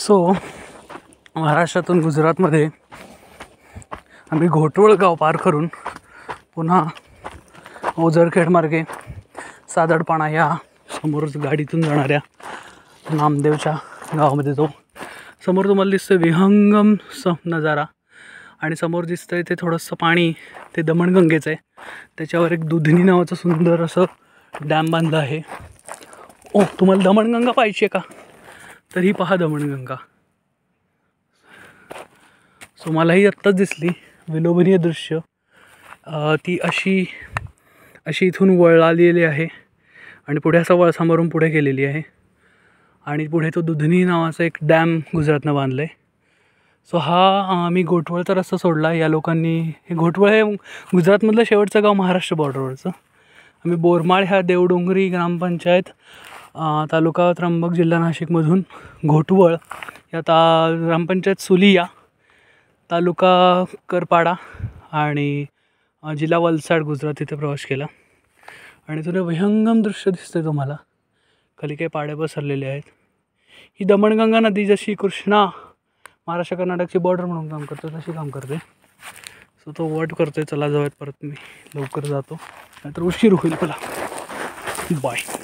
So महाराष्ट्रातून गुजरातमध्ये आम्ही घोटवळ गाव पार करून पुन्हा ओझरखेड मार्गे सादडपाणा या समोरच गाडीतून जाणाऱ्या नामदेवच्या गावामध्ये जाऊ. समोर तुम्हाला दिसतं विहंगम नजारा आणि समोर दिसतंय ते थोडंसं पाणी ते दमणगंगेचं आहे. त्याच्यावर एक दुधनी नावाचं सुंदर असं डॅम बांधलं आहे. ओ, तुम्हाला दमणगंगा पाहिजे का? तर ही पहा दमणगंगा. सो मलाही आत्ताच दिसली विलोभनीय दृश्य. ती अशी इथून वळालेली आहे आणि पुढे असा वळसा मारून पुढे गेलेली आहे आणि पुढे तो दुधनी नावाचा एक डॅम गुजरातनं बांधलं आहे. सो हा मी घोटवळचा रस्ता सोडला. या लोकांनी हे घोटवळ हे गुजरातमधलं शेवटचं गाव महाराष्ट्र बॉर्डरवरचं. आम्ही बोरमाळ ह्या देवडोंगरी ग्रामपंचायत तालुका त्र्यंबक जिल्हा नाशिकमधून घोटवळ या ग्रामपंचायत सुलिया तालुका करपाडा आणि जिल्हा वलसाड गुजरात इथे प्रवास केला. आणि तुला विहंगम दृश्य दिसतंय तुम्हाला. खाली काही पाड्या पसरलेले आहेत. ही दमणगंगा नदी जशी कृष्णा महाराष्ट्र कर्नाटकची बॉर्डर म्हणून काम करतो तशी काम करते. सो तो वॉट करतोय. चला जाऊयात परत. मी लवकर जातो नाहीतर उशीर होईल मला. बाय.